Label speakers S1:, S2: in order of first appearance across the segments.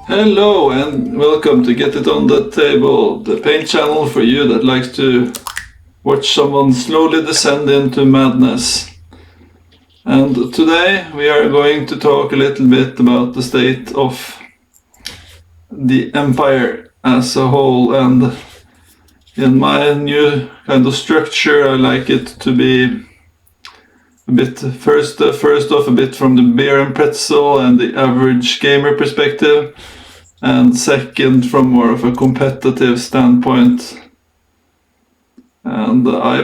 S1: Hello and welcome to Get It on the Table, the paint channel for you that likes to watch someone slowly descend into madness. And today we are going to talk a little bit about the state of the empire as a whole, and in my new kind of structure I like it to be a bit first off a bit from the beer and pretzel and the average gamer perspective, and second from more of a competitive standpoint. And I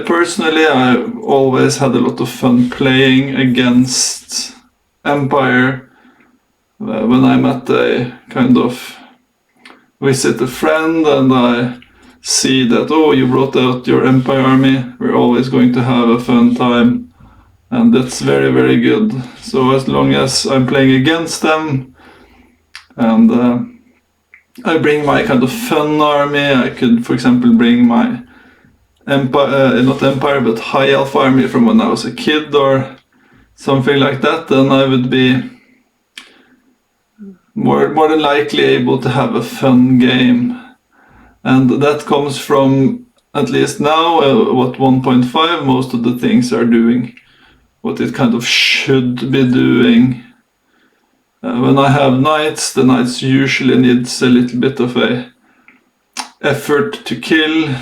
S1: always had a lot of fun playing against Empire. When I'm at a kind of visit a friend and I see that, oh, you brought out your Empire army, we're always going to have a fun time. And that's very, very good. So as long as I'm playing against them and I bring my kind of fun army, I could, for example, bring my not Empire, but High Elf army from when I was a kid or something like that, then I would be more than likely able to have a fun game. And that comes from, at least now, what 1.5 most of the things are doing, what it kind of should be doing. When I have knights, the knights usually needs a little bit of a effort to kill.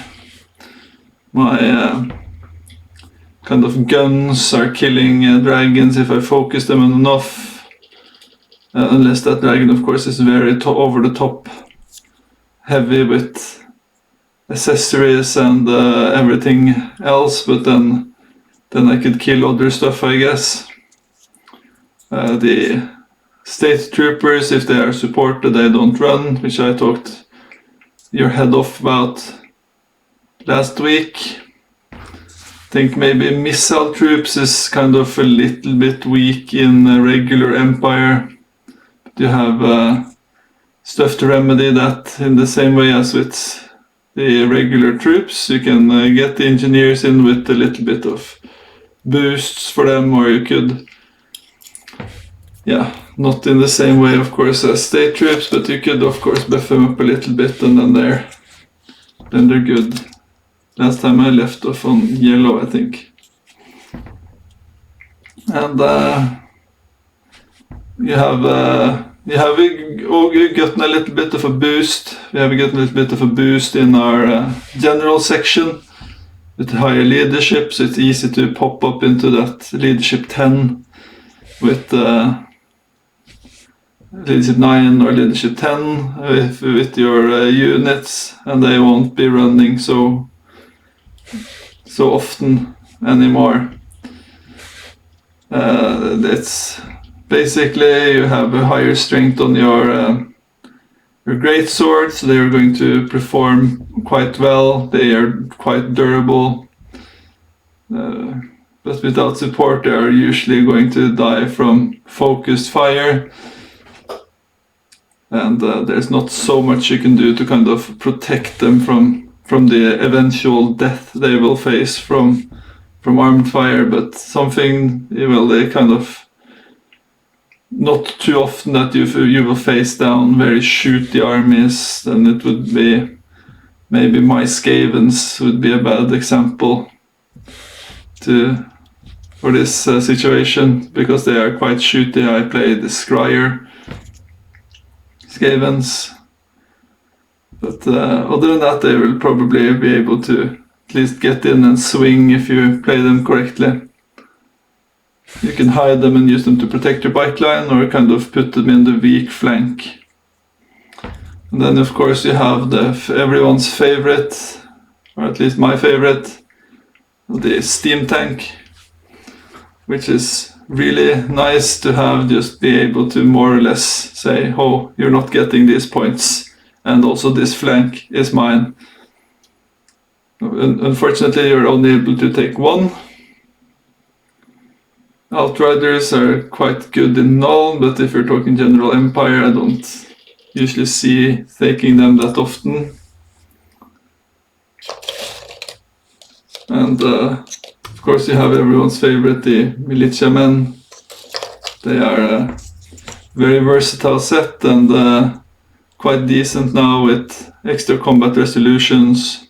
S1: My kind of guns are killing dragons if I focus them enough. Unless that dragon, of course, is very over the top heavy with accessories and everything else, but then I could kill other stuff, I guess. The state troopers, if they are supported, they don't run, which I talked your head off about last week. I think maybe missile troops is kind of a little bit weak in a regular Empire. But you have stuff to remedy that in the same way as with the regular troops. You can get the engineers in with a little bit of boosts for them, or you could, not in the same way, of course, as state troops, but you could, of course, buff them up a little bit, and then they're good. Last time I left off on yellow, I think. And you have gotten a little bit of a boost. We have gotten a little bit of a boost in our general section with higher leadership, so it's easy to pop up into that leadership 10 with leadership 9 or leadership 10 with your units, and they won't be running so often anymore. It's basically you have a higher strength on your great swords, so they are going to perform quite well. They are quite durable, but without support they are usually going to die from focused fire. And there's not so much you can do to kind of protect them from the eventual death they will face from armed fire, but something, they kind of, not too often that you will face down very shooty armies. Then it would be, maybe my Skavens would be a bad example for this situation, because they are quite shooty. I play the Scryer Skavens, but other than that they will probably be able to at least get in and swing if you play them correctly. You can hide them and use them to protect your bike line, or kind of put them in the weak flank. And then of course you have everyone's favorite, or at least my favorite, the steam tank, which is really nice to have, just be able to more or less say, oh, you're not getting these points, and also this flank is mine. Unfortunately, you're only able to take one. Outriders are quite good in null, but if you're talking general Empire, I don't usually see taking them that often. And of course you have everyone's favorite, the militiamen. They are a very versatile set, and quite decent now with extra combat resolutions.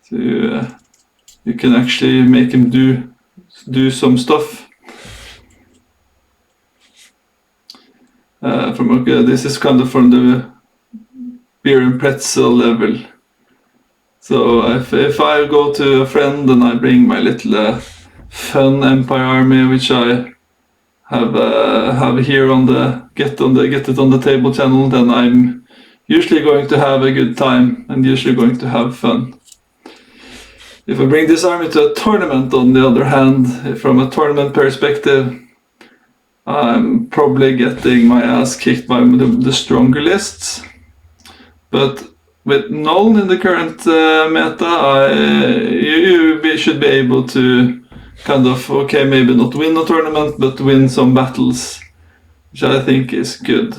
S1: So you can actually make him do some stuff. This is kind of from the beer and pretzel level. So if I go to a friend and I bring my little fun Empire army, which I have here on the Get It on the Table channel, then I'm usually going to have a good time and usually going to have fun. If I bring this army to a tournament, on the other hand, from a tournament perspective, I'm probably getting my ass kicked by the stronger lists. But with Null in the current meta, you should be able to kind of, okay, maybe not win a tournament, but win some battles, which I think is good.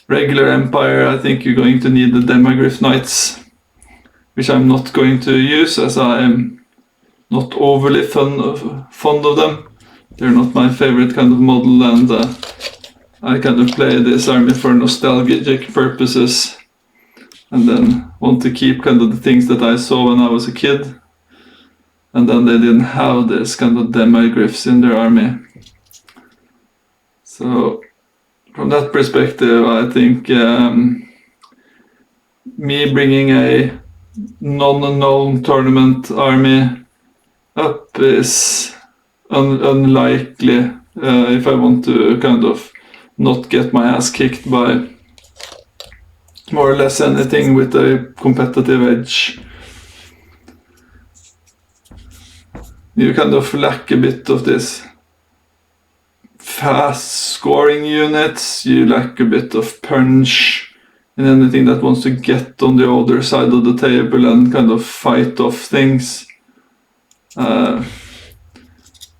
S1: Regular Empire, I think you're going to need the Demagriff Knights, which I'm not going to use as I am not overly fond of them. They're not my favorite kind of model, and I kind of play this army for nostalgic purposes, and then want to keep kind of the things that I saw when I was a kid, and then they didn't have this kind of demigriffs in their army. So from that perspective, I think me bringing a non-known tournament army up is unlikely if I want to kind of not get my ass kicked by more or less anything with a competitive edge. You kind of lack a bit of this fast scoring units, you lack a bit of punch in anything that wants to get on the other side of the table and kind of fight off things.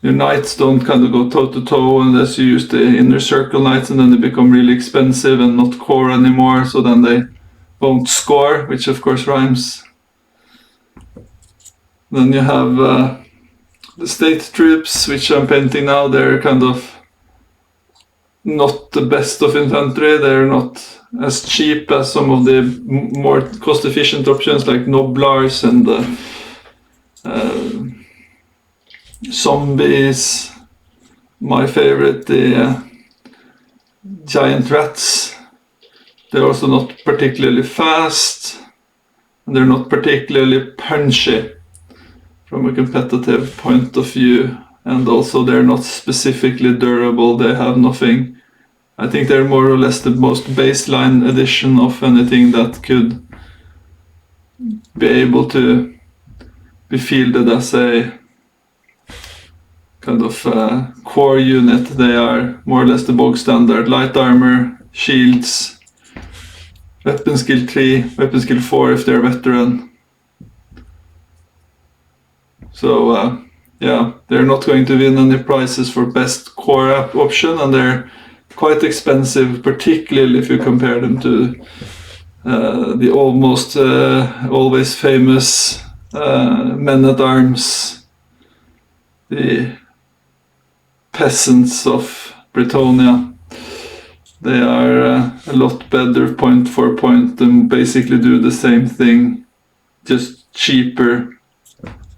S1: Your knights don't kind of go toe-to-toe unless you use the inner circle knights, and then they become really expensive and not core anymore, so then they won't score, which of course rhymes. Then you have the state troops, which I'm painting now. They're kind of not the best of infantry. They're not as cheap as some of the more cost-efficient options like Noblars and zombies. My favorite, the giant rats. They're also not particularly fast, and they're not particularly punchy from a competitive point of view, and also they're not specifically durable. They have nothing. I think they're more or less the most baseline edition of anything that could be able to be fielded as a kind of core unit. They are more or less the bog standard. Light armor, shields, weapon skill 3, weapon skill 4 if they're veteran. So yeah, they're not going to win any prizes for best core option, and they're quite expensive, particularly if you compare them to the almost always famous men-at-arms, the peasants of Britonia. They are a lot better point for point and basically do the same thing, just cheaper,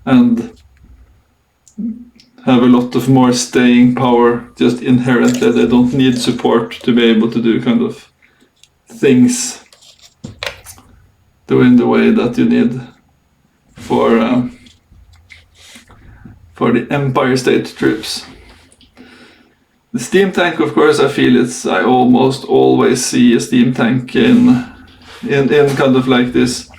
S1: and have a lot of more staying power just inherently. They don't need support to be able to do kind of things in the way that you need for the Empire State troops. The steam tank, of course, I almost always see a steam tank in kind of like this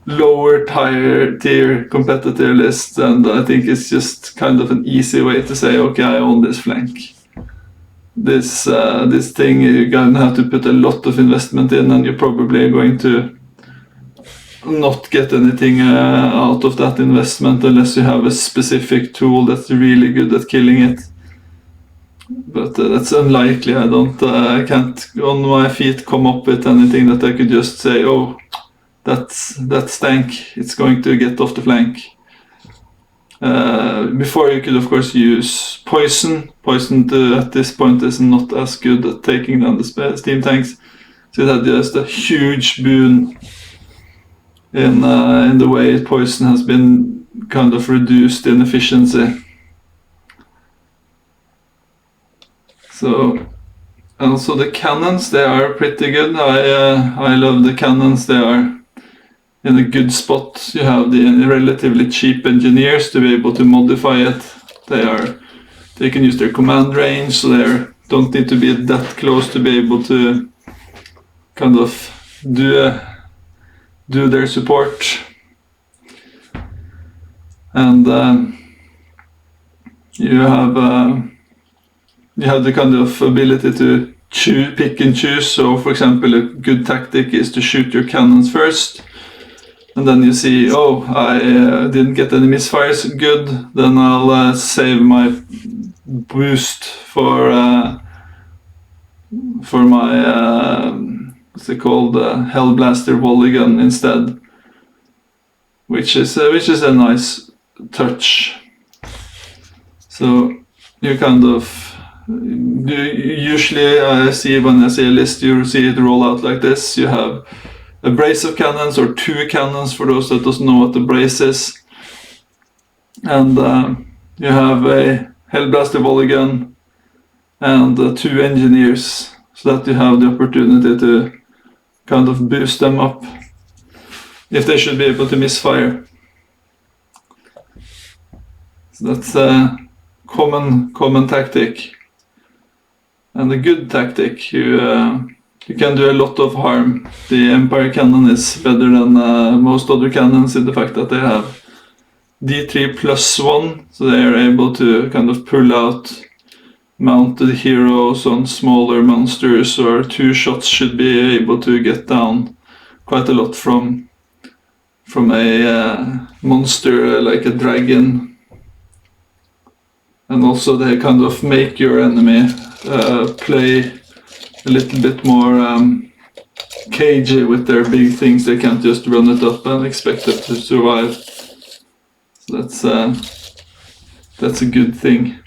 S1: lower tier competitor list, and I think it's just kind of an easy way to say, okay, I own this flank. This thing you're gonna have to put a lot of investment in, and you're probably going to not get anything out of that investment unless you have a specific tool that's really good at killing it. But that's unlikely. I can't on my feet come up with anything that I could just say, oh, that's tank, it's going to get off the flank. Before you could of course use poison. Poison at this point is not as good at taking down the steam tanks, So it had just a huge boon in the way poison has been kind of reduced in efficiency. So, and also the cannons, they are pretty good. I love the cannons. They are in a good spot. You have the relatively cheap engineers to be able to modify it. They can use their command range, so they don't need to be that close to be able to kind of do their support. And you have the kind of ability to pick and choose. So, for example, a good tactic is to shoot your cannons first, and then you see, oh, I didn't get any misfires, good, then I'll save my boost for my what's it called, Hellblaster volley gun instead, which is a nice touch. So you kind of usually when I see a list, you see it roll out like this. You have a brace of cannons, or 2 cannons for those that doesn't know what the brace is, and you have a Hellblaster volley gun and 2 engineers, so that you have the opportunity to kind of boost them up if they should be able to misfire. So that's a common tactic, and a good tactic. You can do a lot of harm. The Empire cannon is better than most other cannons in the fact that they have D3 plus 1, so they are able to kind of pull out mounted heroes on smaller monsters, or 2 shots should be able to get down quite a lot from a monster like a dragon. And also they kind of make your enemy play a little bit more cagey with their big things. They can't just run it up and expect it to survive. So that's a good thing.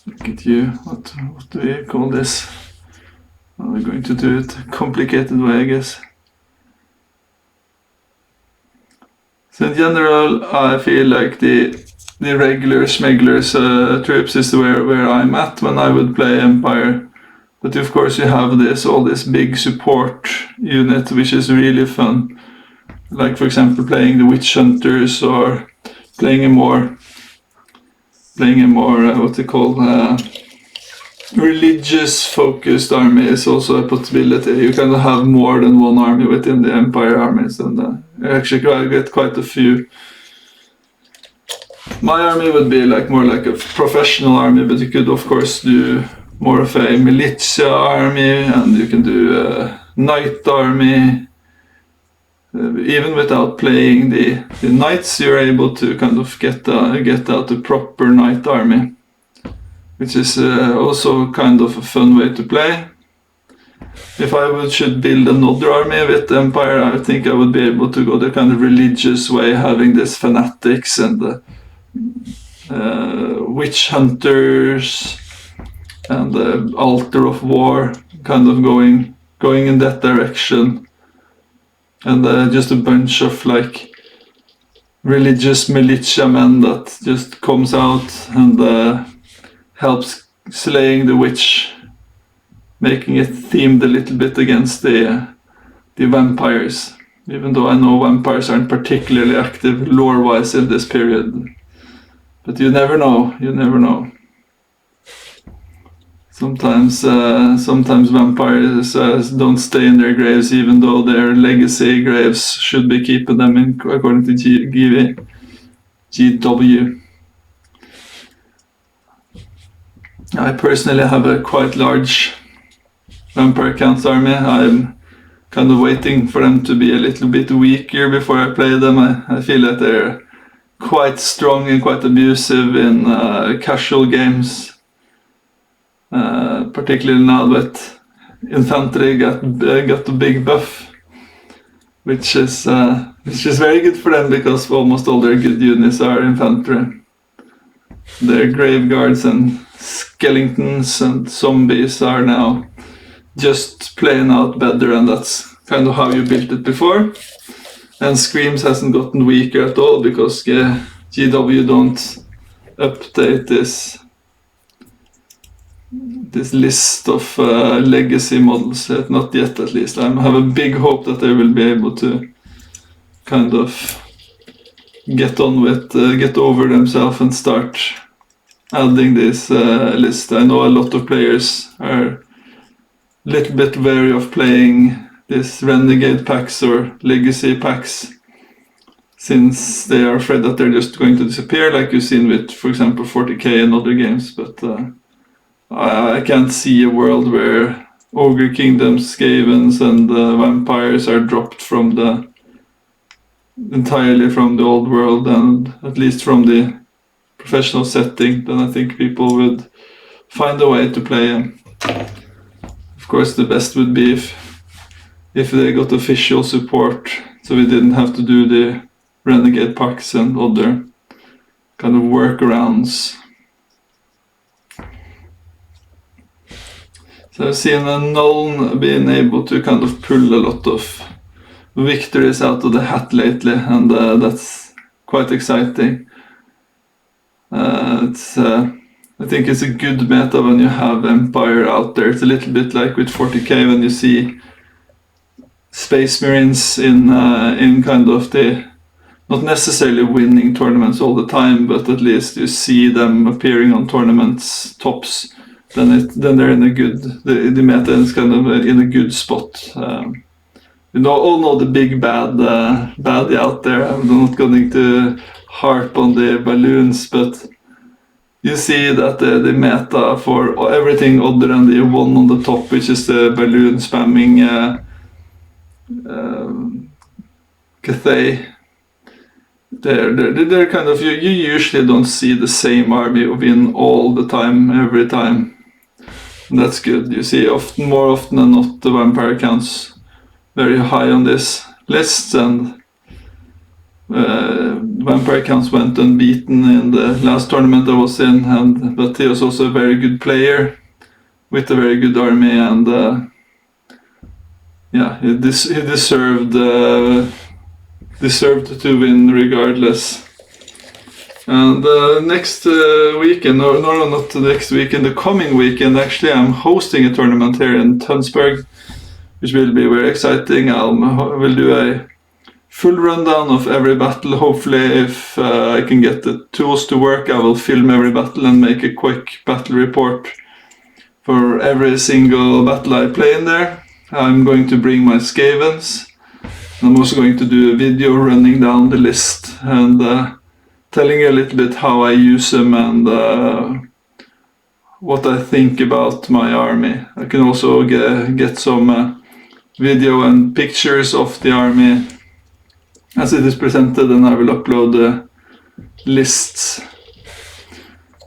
S1: Look at you. What do we call this? Are we going to do it a complicated way, I guess? So in general, I feel like the regular smugglers troops is where I'm at when I would play Empire. But of course you have all this big support unit, which is really fun. Like, for example, playing the Witch Hunters, or playing a more what's it called, religious focused army is also a possibility. You can have more than one army within the Empire armies, and actually I get quite a few. My army would be more like a professional army, but you could of course do more of a militia army, and you can do a knight army. Even without playing the knights, you're able to kind of get out a proper knight army, which is also kind of a fun way to play. If I should build another army with Empire, I think I would be able to go the kind of religious way, having this fanatics and the witch hunters and the altar of war, kind of going in that direction. And just a bunch of religious militiamen that just comes out and helps slaying the witch, making it themed a little bit against the vampires, even though I know vampires aren't particularly active lore-wise in this period. But you never know. Sometimes vampires don't stay in their graves, even though their legacy graves should be keeping them in, according to GW. I personally have a quite large vampire count army. I'm kind of waiting for them to be a little bit weaker before I play them. I feel that they're quite strong and quite abusive in casual games. Particularly now that infantry got the big buff, which is very good for them, because almost all their good units are infantry. Their grave guards and skeletons and zombies are now just playing out better, and that's kind of how you built it before. And Screams hasn't gotten weaker at all because GW don't update this list of legacy models, not yet at least. I have a big hope that they will be able to kind of get over themselves and start adding this list. I know a lot of players are a little bit wary of playing these Renegade packs or Legacy packs, since they are afraid that they're just going to disappear, like you've seen with, for example, 40k and other games. But I can't see a world where Ogre Kingdoms, Skavens, and Vampires are dropped from entirely from the old world, and at least from the professional setting. Then I think people would find a way to play them. Of course, the best would be if they got official support, so we didn't have to do the Renegade packs and other kind of workarounds. So I've seen a Null being able to kind of pull a lot of victories out of the hat lately, and that's quite exciting. I think it's a good meta when you have Empire out there. It's a little bit like with 40k when you see Space Marines in kind of the, not necessarily winning tournaments all the time, but at least you see them appearing on tournaments tops. Then they're in a good, the meta is kind of in a good spot. You all know the big baddie out there. I'm not going to harp on the balloons, but you see that the meta for everything other than the one on the top, which is the balloon spamming Cathay, they're kind of, you usually don't see the same army win all the time, every time. And that's good. You see more often than not the vampire counts very high on this list, and vampire counts went unbeaten in the last tournament I was in, but he was also a very good player with a very good army, and yeah, he deserved to win regardless. And next weekend, no, not the next weekend, the coming weekend, actually, I'm hosting a tournament here in Tønsberg, which will be very exciting. We'll do a full rundown of every battle. Hopefully, if I can get the tools to work, I will film every battle and make a quick battle report for every single battle I play in there. I'm going to bring my Skavens. I'm also going to do a video running down the list and telling you a little bit how I use them and what I think about my army. I can also get some video and pictures of the army as it is presented, and I will upload the lists.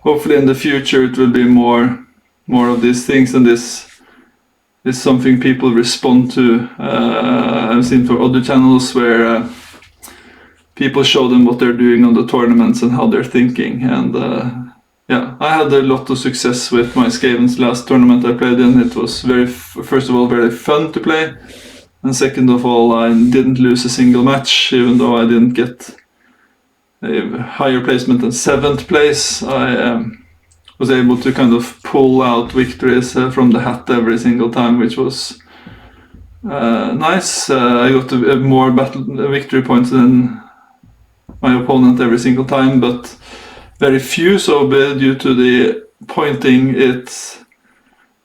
S1: Hopefully in the future it will be more of these things, and this is something people respond to. I've seen for other channels where people show them what they're doing on the tournaments and how they're thinking, and yeah, I had a lot of success with my Skavens last tournament I played in. It was first of all very fun to play, and second of all, I didn't lose a single match, even though I didn't get a higher placement than 7th place. I was able to kind of pull out victories from the hat every single time, which was nice. I got more victory points than my opponent every single time, but very few so due to the pointing. It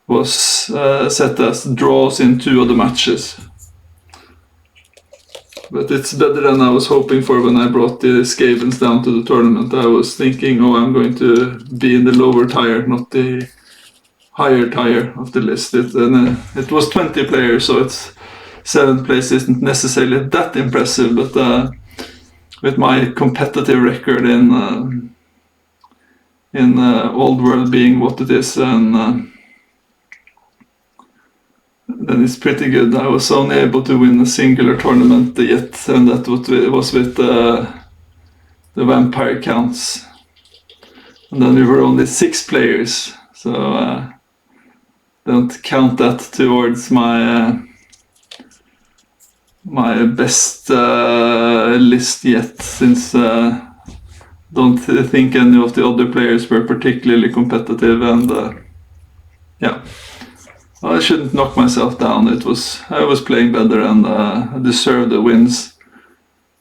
S1: was set as draws in 2 of the matches. But it's better than I was hoping for when I brought the Skavens down to the tournament. I was thinking, I'm going to be in the lower tier, not the higher tier of the list. It was 20 players, so it's 7th place isn't necessarily that impressive, but with my competitive record in Old World being what it is, and then it's pretty good. I was only able to win a singular tournament yet, and that was with the vampire counts. And then we were only 6 players, so don't count that towards my my best list yet, since don't think any of the other players were particularly competitive, and yeah, I shouldn't knock myself down. I was playing better and deserved the wins,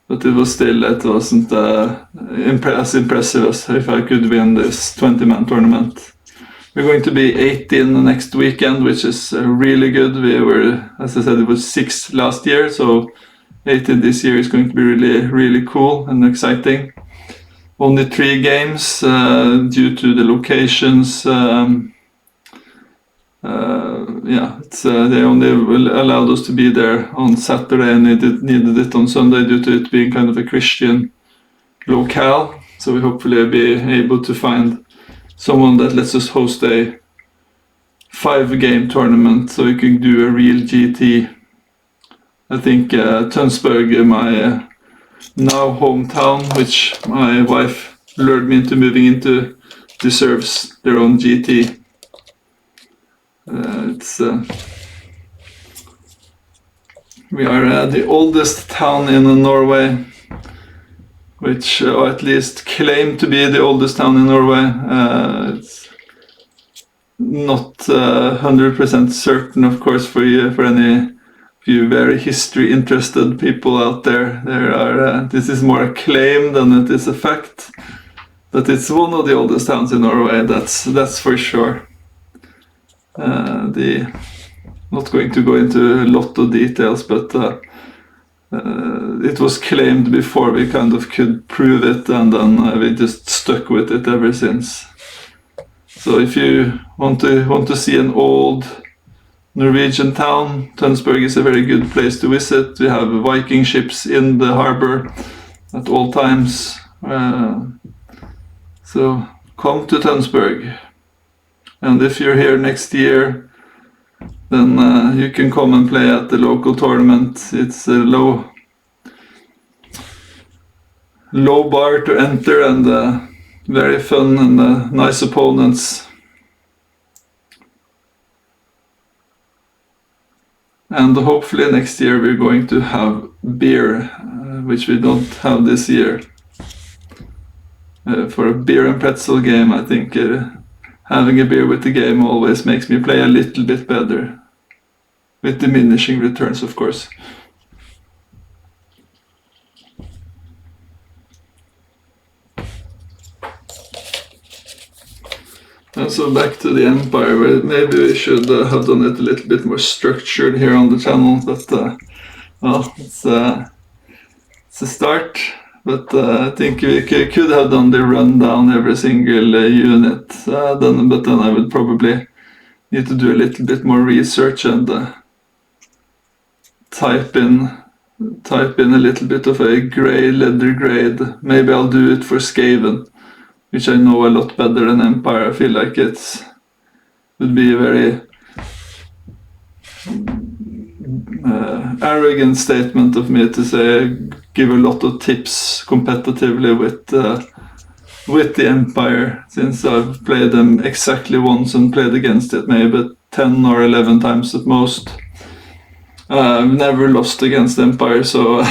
S1: but it wasn't as impressive as if I could win this 20-man tournament. We're going to be 18 the next weekend, which is really good. We were, as I said, it was 6 last year, so 18 this year is going to be really, really cool and exciting. Only 3 games due to the locations. They only allowed us to be there on Saturday, and they needed it on Sunday due to it being kind of a Christian locale. So we hopefully be able to find someone that lets us host a 5-game tournament, so we can do a real GT. I think Tønsberg, my now hometown, which my wife lured me into moving into, deserves their own GT. We are the oldest town in Norway, which or at least claim to be the oldest town in Norway. It's not 100% certain, of course, for any few very history interested people out there. This is more a claim than it is a fact, but it's one of the oldest towns in Norway. That's for sure. Not going to go into a lot of details, but it was claimed before we kind of could prove it, and then we just stuck with it ever since. So if you want to see an old Norwegian town, Tønsberg is a very good place to visit. We have Viking ships in the harbor at all times. So come to Tønsberg. And if you're here next year, then you can come and play at the local tournament. It's a low bar to enter, and very fun and nice opponents. And hopefully next year we're going to have beer, which we don't have this year. For a beer and pretzel game, I think having a beer with the game always makes me play a little bit better. With diminishing returns, of course. And so back to the Empire, where maybe we should have done it a little bit more structured here on the channel, but well, it's a start. But I think we could have done the rundown every single unit, but then I would probably need to do a little bit more research and type in a little bit of a leather grade. Maybe I'll do it for Skaven, which I know a lot better than Empire. I feel like it would be a very arrogant statement of me to say give a lot of tips competitively with the Empire, since I've played them exactly once and played against it maybe 10 or 11 times at most. I've never lost against Empire, so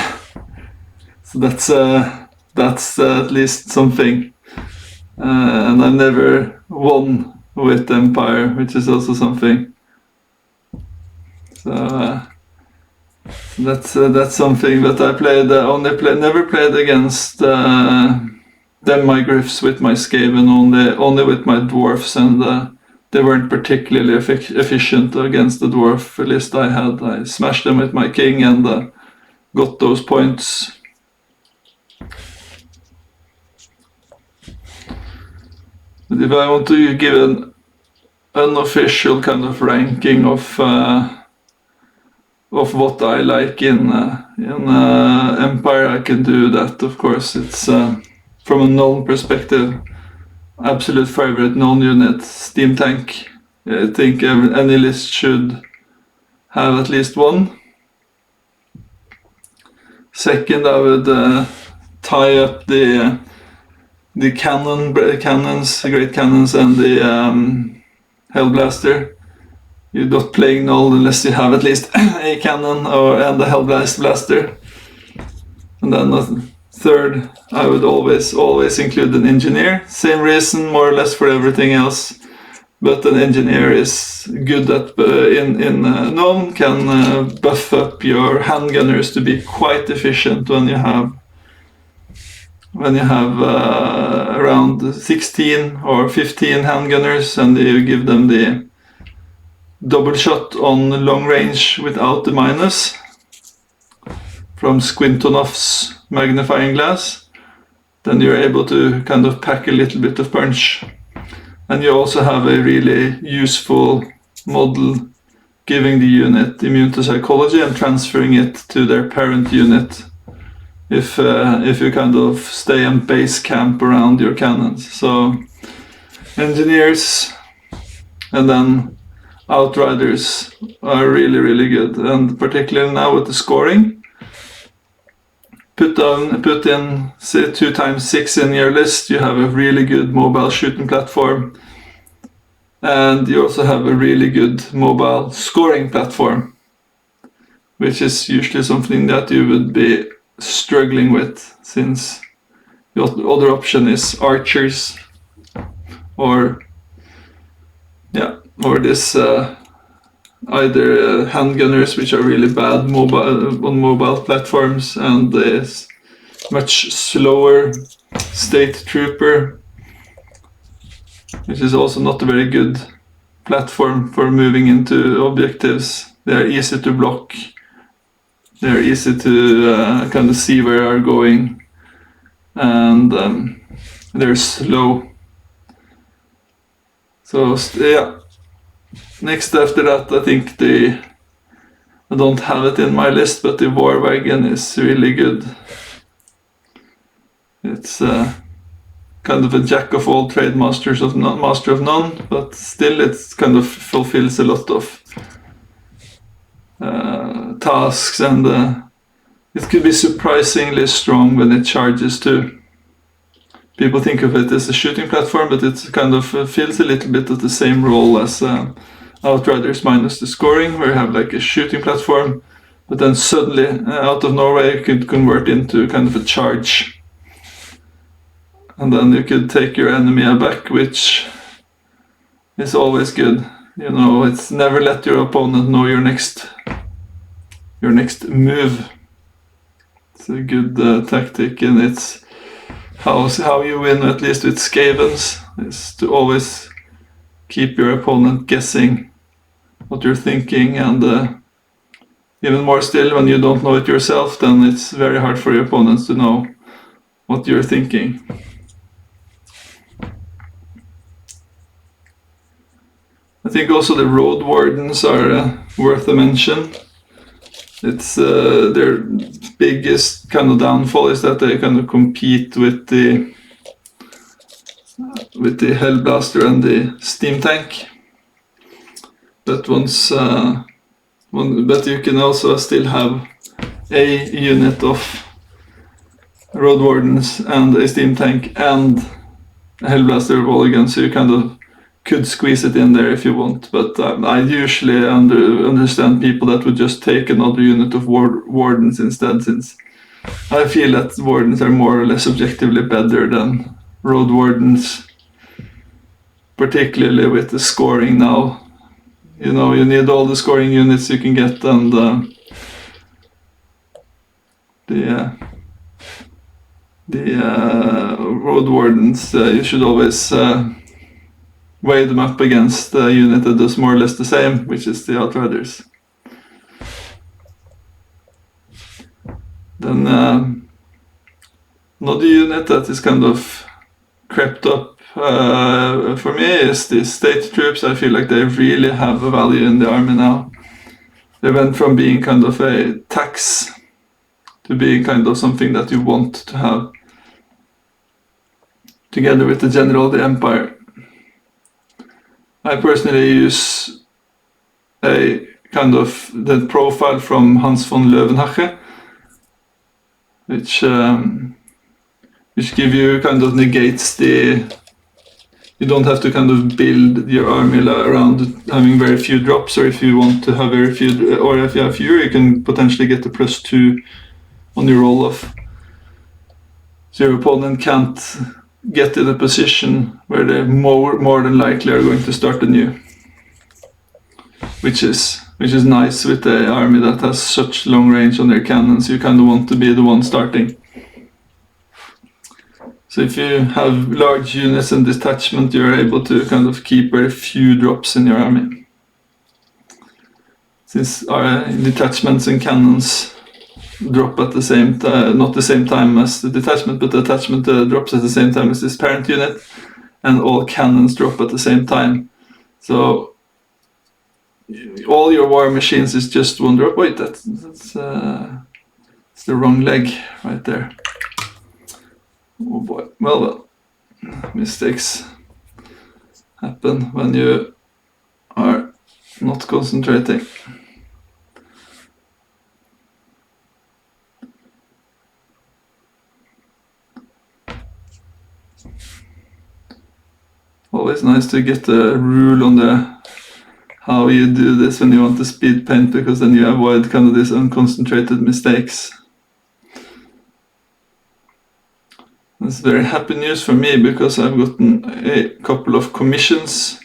S1: that's at least something. And I've never won with Empire, which is also something. So that's something. But I never played against Demigryphs with my Skaven, only with my dwarfs, and they weren't particularly efficient against the dwarf list I had. I smashed them with my king and got those points. But if I want to give an unofficial kind of ranking of what I like in Empire, I can do that. Of course, it's from a known perspective. Absolute favorite known unit, Steam Tank. I think any list should have at least one. Second, I would tie up the cannons, great cannons, and the Hellblaster. you're not playing null unless you have at least a cannon and a Hellblast blaster. And then the third, I would always include an engineer. Same reason, more or less, for everything else. But an engineer is good at in Gnome, can buff up your handgunners to be quite efficient when you have around 16 or 15 handgunners, and you give them the double shot on long range without the minus from Squintonoff's magnifying glass, then you're able to kind of pack a little bit of punch. And you also have a really useful model giving the unit immune to psychology and transferring it to their parent unit if you kind of stay and base camp around your cannons. So engineers and then outriders are really, really good, and particularly now with the scoring. Put in say 2x6 in your list, you have a really good mobile shooting platform, and you also have a really good mobile scoring platform, which is usually something that you would be struggling with, since the other option is archers or this either handgunners, which are really bad on mobile platforms, and this much slower state trooper, which is also not a very good platform for moving into objectives. They are easy to block, they're easy to kind of see where they are going, and they're slow. So yeah. Next after that, I think I don't have it in my list, but the War Wagon is really good. It's kind of a jack of all trade, master of none, but still it kind of fulfills a lot of tasks, and it could be surprisingly strong when it charges too. People think of it as a shooting platform, but it kind of fills a little bit of the same role as Outriders minus the scoring, where you have like a shooting platform, but then suddenly out of nowhere you could convert into kind of a charge, and then you could take your enemy aback, which is always good. You know, it's never let your opponent know your next move. It's a good tactic, and it's how you win, at least with Skavens, is to always keep your opponent guessing what you're thinking, and even more still, when you don't know it yourself, then it's very hard for your opponents to know what you're thinking. I think also the Road Wardens are worth a mention. It's their biggest kind of downfall is that they kind of compete with the Hellblaster and the Steam Tank. But but you can also still have a unit of Road Wardens and a Steam Tank and a Hellblaster wall again, so you kind of could squeeze it in there if you want. But I usually understand people that would just take another unit of Wardens instead, since I feel that Wardens are more or less objectively better than Road Wardens, particularly with the scoring now. You know, you need all the scoring units you can get, and the Road Wardens, you should always weigh them up against a unit that does more or less the same, which is the Outriders. Then another unit that is kind of crept up for me is the state troops. I feel like they really have a value in the army now. They went from being kind of a tax to being kind of something that you want to have together with the general of the empire. I personally use a kind of the profile from Hans von Löwenhache, which give you kind of negates the you don't have to kind of build your army around having very few drops, or if you want to have very few, or if you have fewer, you can potentially get a +2 on your roll-off. So your opponent can't get in a position where they more than likely are going to start anew, which is nice with the army that has such long range on their cannons. You kind of want to be the one starting. So if you have large units and detachment, you're able to kind of keep very few drops in your army. Since our detachments and cannons drop at the same time, not the same time as the detachment, but the attachment drops at the same time as this parent unit, and all cannons drop at the same time. So all your war machines is just one drop. Wait, that's the wrong leg right there. Oh boy, well, mistakes happen when you are not concentrating. Always nice to get a rule on how you do this when you want to speed paint, because then you avoid kind of these unconcentrated mistakes. It's very happy news for me, because I've gotten a couple of commissions,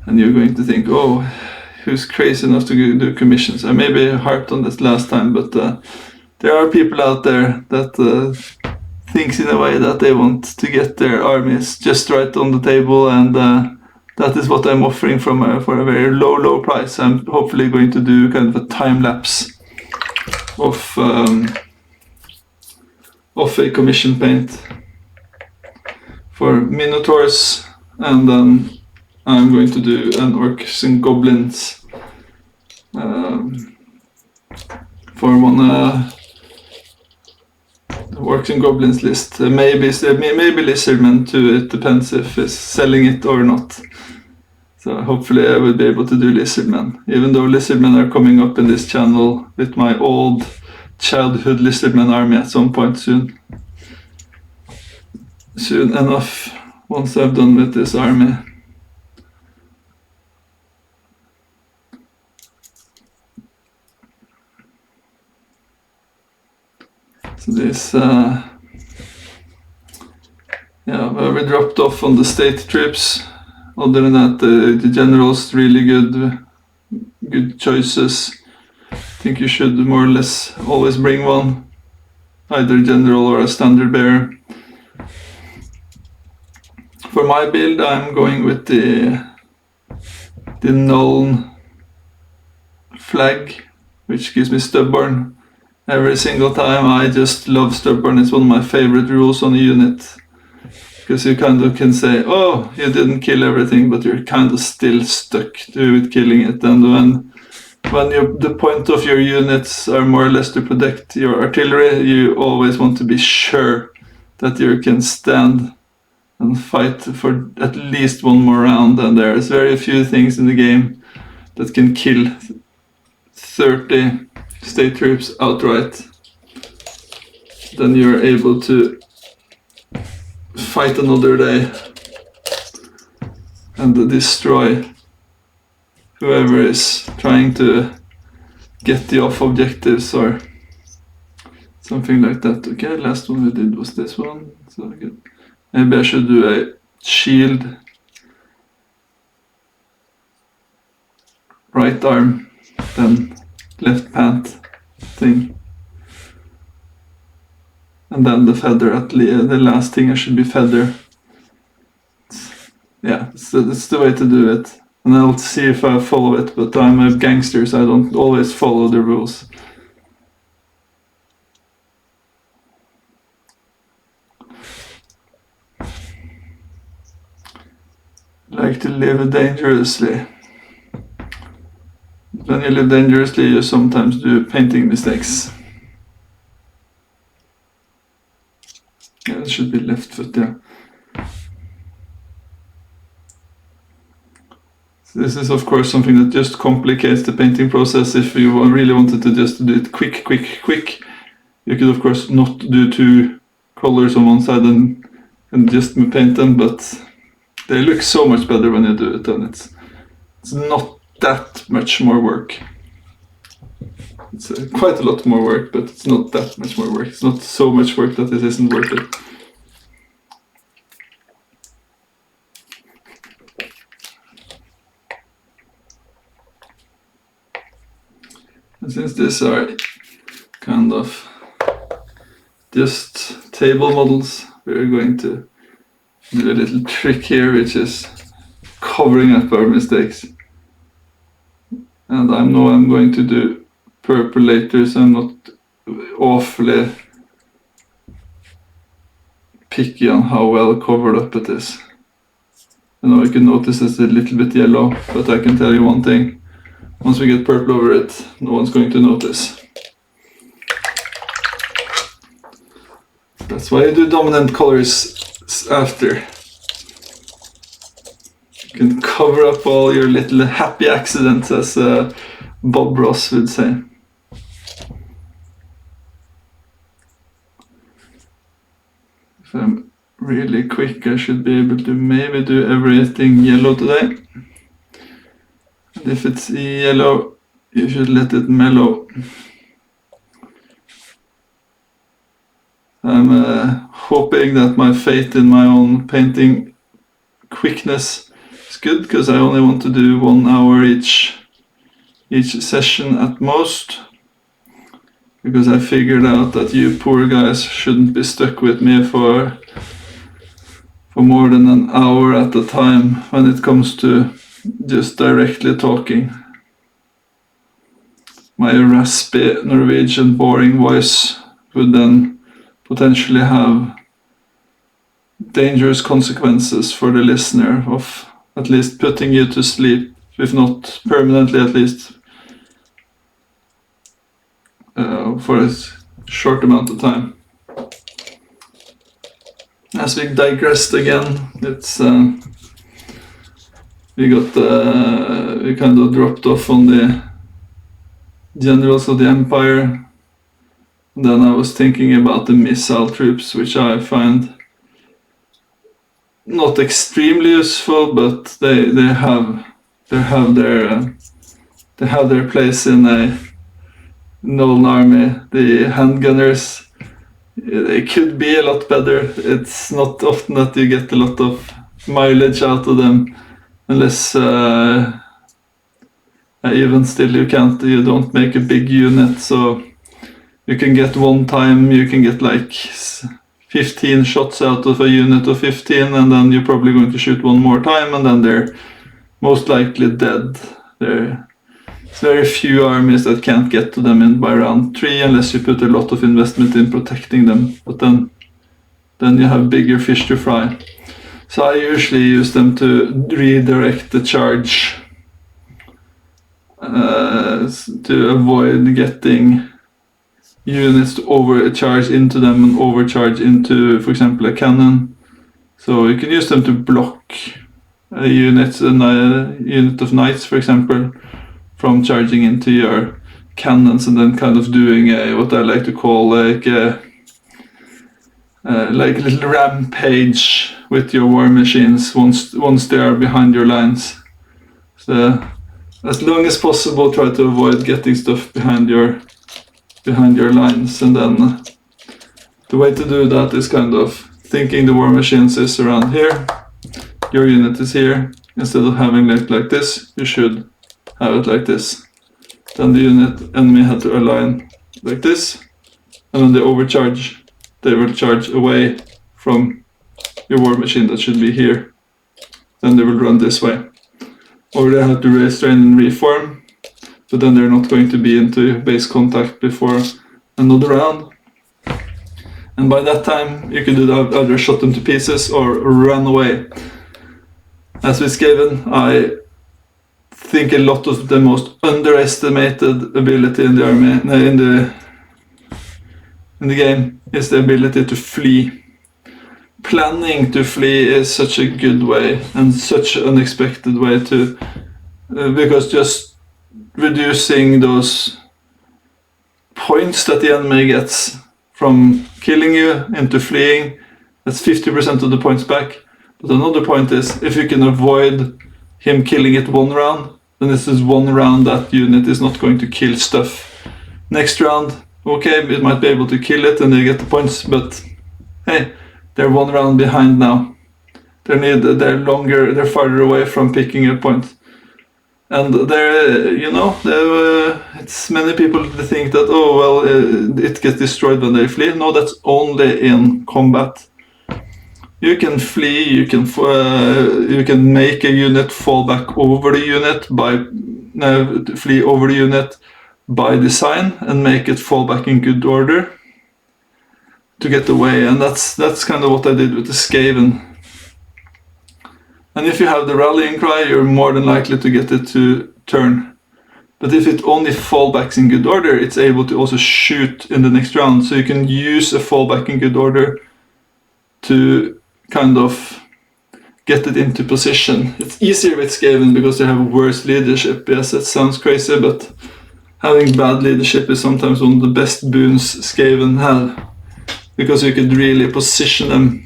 S1: and you're going to think, oh, who's crazy enough to do commissions? I maybe harped on this last time, but there are people out there that thinks in a way that they want to get their armies just right on the table, and that is what I'm offering for a very low price. I'm hopefully going to do kind of a time lapse of a commission paint for Minotaurs, and then I'm going to do an Orcs and Goblins for one Orcs and Goblins list. Maybe Lizardmen too, it depends if it's selling it or not. So hopefully I will be able to do Lizardmen, even though Lizardmen are coming up in this channel with my old childhood Lizardmen army at some point soon. Soon enough, once I've done with this army. So this, we dropped off on the state troops. Other than that, the generals really good choices. I think you should more or less always bring one, either general or a standard bearer. For my build, I'm going with the null flag, which gives me stubborn. Every single time. I just love stubborn. It's one of my favorite rules on a unit, because you kind of can say, oh, you didn't kill everything, but you're kind of still stuck with killing it. And when the point of your units are more or less to protect your artillery, you always want to be sure that you can stand and fight for at least one more round. And there's very few things in the game that can kill 30 state troops outright. Then you're able to fight another day and destroy whoever is trying to get the off objectives or something like that. Okay, last one we did was this one. So good. Maybe I should do a shield, right arm, then left pant thing. And then the feather, the last thing I should be feather. Yeah, it's the way to do it. And I'll see if I follow it, but I'm a gangster, so I don't always follow the rules. Like to live dangerously. When you live dangerously, you sometimes do painting mistakes. Yeah, it should be left foot, yeah. So this is of course something that just complicates the painting process. If you really wanted to just do it quick, you could of course not do two colors on one side and just paint them, but they look so much better when you do it, and it's not that much more work. It's quite a lot more work, but it's not that much more work. It's not so much work that it isn't worth it. And since these are kind of just table models, we're going to do a little trick here, which is covering up our mistakes. And I know I'm going to do purple later, so I'm not awfully picky on how well covered up it is. I know you can notice it's a little bit yellow, but I can tell you one thing. Once we get purple over it, no one's going to notice. That's why you do dominant colors after. You can cover up all your little happy accidents, as Bob Ross would say. If I'm really quick, I should be able to maybe do everything yellow today. And if it's yellow, you should let it mellow. I'm hoping that my faith in my own painting quickness is good, because I only want to do 1 hour each session at most. Because I figured out that you poor guys shouldn't be stuck with me for more than an hour at a time when it comes to just directly talking. My raspy Norwegian boring voice would then potentially have dangerous consequences for the listener of at least putting you to sleep, if not permanently, at least for a short amount of time. As we digressed again, it's we kind of dropped off on the generals of the empire. Then I was thinking about the missile troops, which I find not extremely useful, but they have their place in a known army. The handgunners, they could be a lot better. It's not often that you get a lot of mileage out of them, unless even still you don't make a big unit, so you can get one time, you can get like 15 shots out of a unit of 15, and then you're probably going to shoot one more time, and then they're most likely dead. There's very few armies that can't get to them by round 3 unless you put a lot of investment in protecting them, but then you have bigger fish to fry. So I usually use them to redirect the charge to avoid getting units to overcharge into them and overcharge into, for example, a cannon. So you can use them to block a unit of knights, for example, from charging into your cannons, and then kind of doing what I like to call like a little rampage with your war machines once they are behind your lines. So as long as possible, try to avoid getting stuff behind your lines, and then the way to do that is kind of thinking the war machines is around here, your unit is here. Instead of having it like this, you should have it like this. Then the enemy had to align like this, and when they overcharge, they will charge away from your war machine that should be here. Then they will run this way. Or they have to restrain and reform, but then they're not going to be into base contact before another round. And by that time, you can either shot them to pieces or run away. As with Skaven, I think a lot of the most underestimated ability in the army, in the game, is the ability to flee. Planning to flee is such a good way and such an unexpected way to, because just reducing those points that the enemy gets from killing you into fleeing, that's 50% of the points back. But another point is, if you can avoid him killing it one round, then this is one round that unit is not going to kill stuff. Next round, okay, it might be able to kill it and they get the points, but hey, they're one round behind now. They're farther away from picking a point. And it's many people that think that, oh, well, it gets destroyed when they flee. No, that's only in combat. You can flee, you can make a unit fall back over the unit flee over the unit by design and make it fall back in good order to get away. And that's kind of what I did with the Skaven. And if you have the rallying cry, you're more than likely to get it to turn. But if it only fallbacks in good order, it's able to also shoot in the next round. So you can use a fallback in good order to kind of get it into position. It's easier with Skaven because they have worse leadership. Yes, that sounds crazy, but having bad leadership is sometimes one of the best boons Skaven have. Because you could really position them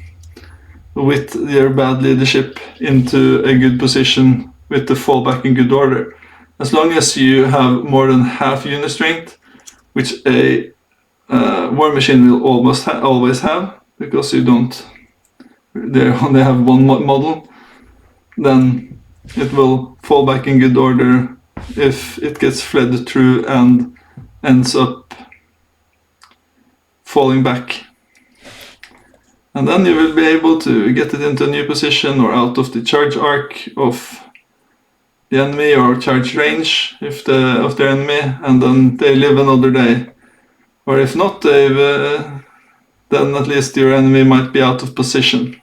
S1: with their bad leadership into a good position with the fallback in good order. As long as you have more than half unit strength, which a war machine will almost always have, because they only have one model, then it will fall back in good order if it gets fled through and ends up falling back. And then you will be able to get it into a new position or out of the charge arc of the enemy or charge range of their enemy, and then they live another day. Or if not, then at least your enemy might be out of position.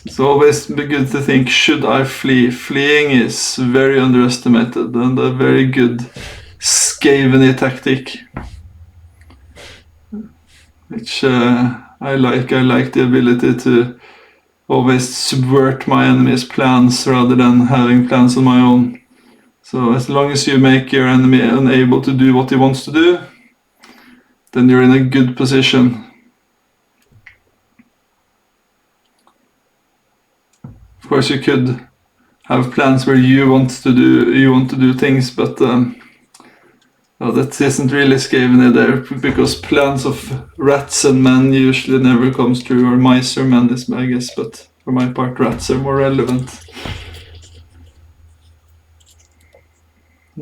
S1: It's always be good to think, should I flee? Fleeing is very underestimated and a very good Skaven tactic. Which I like the ability to always subvert my enemy's plans rather than having plans on my own. So as long as you make your enemy unable to do what he wants to do, then you're in a good position. Of course, you could have plans where you want to do things, but that isn't really Skaven there, because plans of rats and men usually never comes true, or mice or men, I guess, but for my part, rats are more relevant.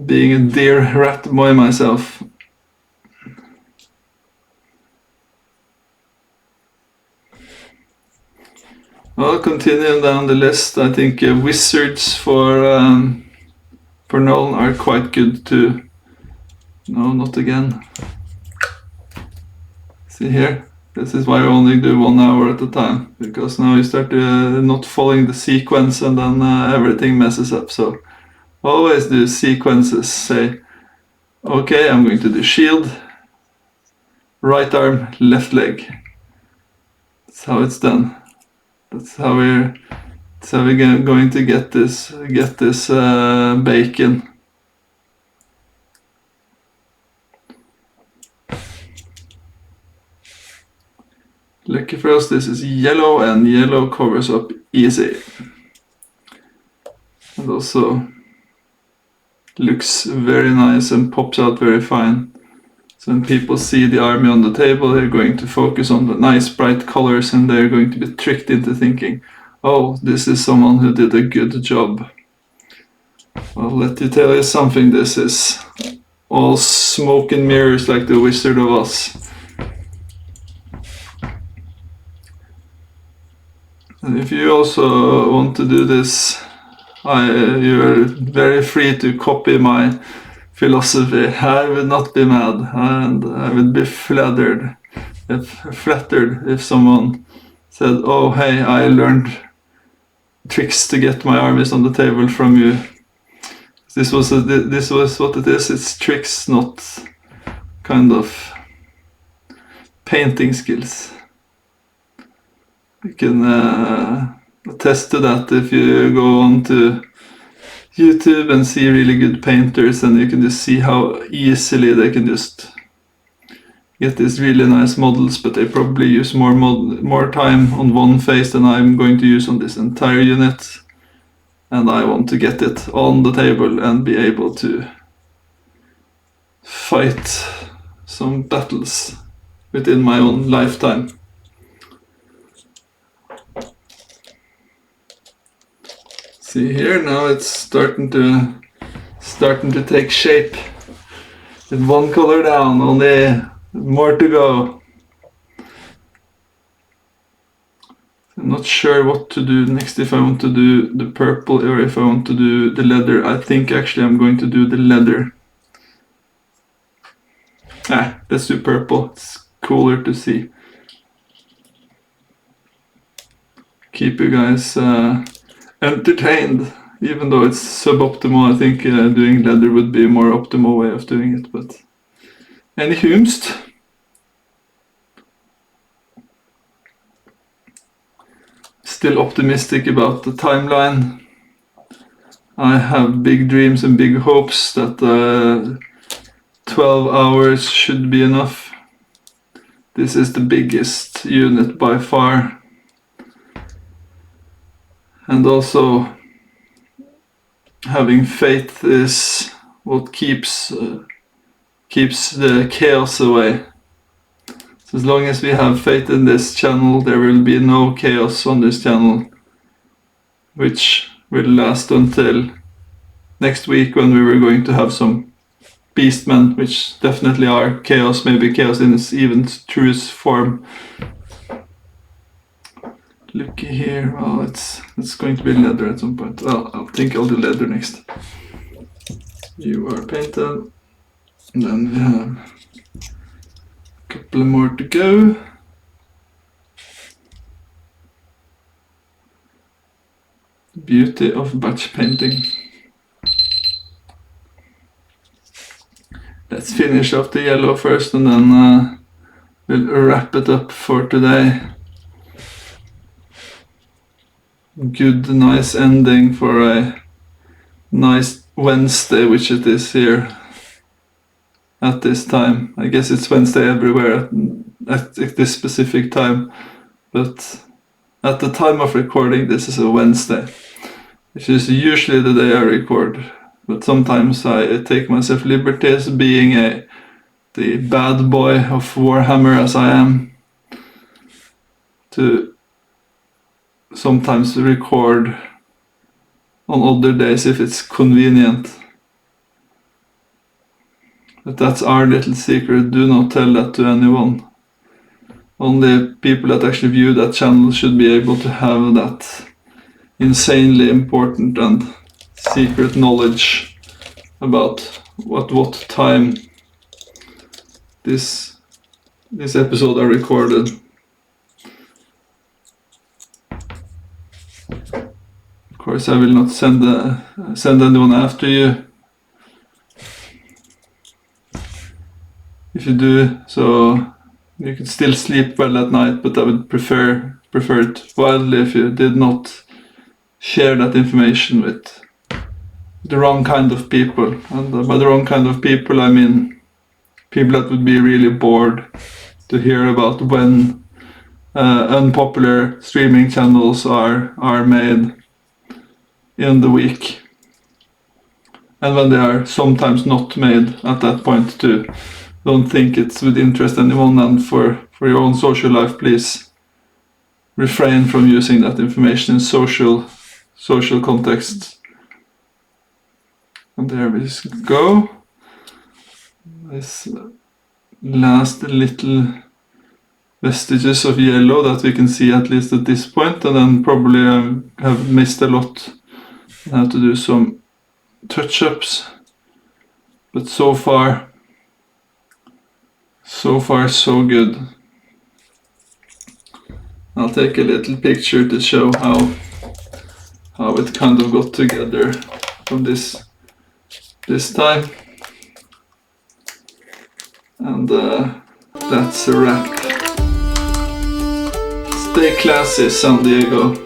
S1: Being a deer rat boy myself. Well, continuing down the list, I think wizards for Nolan are quite good too. No, not again. See here? This is why I only do 1 hour at a time, because now you start not following the sequence and then everything messes up. So always do sequences. Say, okay, I'm going to do shield, right arm, left leg. That's how it's done. That's how we're going to get this bacon. Lucky for us, this is yellow, and yellow covers up easy. And also looks very nice and pops out very fine. So when people see the army on the table, they're going to focus on the nice bright colors, and they're going to be tricked into thinking, oh, this is someone who did a good job. Well, let me tell you something, this is all smoke and mirrors like the Wizard of Oz. And if you also want to do this, you're very free to copy my philosophy. I would not be mad, and I would be flattered if someone said, oh hey, I learned tricks to get my armies on the table from you. This was what it is. It's tricks, not kind of painting skills. You can attest to that if you go on to YouTube and see really good painters, and you can just see how easily they can just get these really nice models, but they probably use more time on one phase than I'm going to use on this entire unit. And I want to get it on the table and be able to fight some battles within my own lifetime. See here, now it's starting to take shape. With one color down, only more to go. I'm not sure what to do next, if I want to do the purple or if I want to do the leather. I think actually I'm going to do the leather. Let's do purple, it's cooler to see. Keep you guys entertained, even though it's suboptimal. I think doing leather would be a more optimal way of doing it, but any humst. Still optimistic about the timeline. I have big dreams and big hopes that 12 hours should be enough. This is the biggest unit by far. And also having faith is what keeps the chaos away. So as long as we have faith in this channel, there will be no chaos on this channel, which will last until next week, when we were going to have some beastmen, which definitely are chaos, maybe chaos in its even truest form. Looky here, well, it's going to be leather at some point. Well, I think I'll do leather next. You are painted. And then we have a couple more to go. Beauty of batch painting. Let's finish off the yellow first, and then we'll wrap it up for today. Good, nice ending for a nice Wednesday, which it is here at this time. I guess it's Wednesday everywhere at this specific time, but at the time of recording, this is a Wednesday, which is usually the day I record. But sometimes I take myself liberties, being the bad boy of Warhammer as I am, to sometimes record on other days if it's convenient. But that's our little secret. Do not tell that to anyone. Only people that actually view that channel should be able to have that insanely important and secret knowledge about what time this episode are recorded. Of course, I will not send anyone after you. If you do, so you can still sleep well at night, but I would prefer it wildly if you did not share that information with the wrong kind of people. And by the wrong kind of people, I mean people that would be really bored to hear about when unpopular streaming channels are made in the week, and when they are sometimes not made at that point too. Don't think it's would interest anyone, and for your own social life, please refrain from using that information in social contexts. And there we go. This last little vestiges of yellow that we can see, at least at this point, and then probably have missed a lot. I have to do some touch-ups, but so far so good. I'll take a little picture to show how it kind of got together from this time. And that's a wrap. Stay classy, San Diego.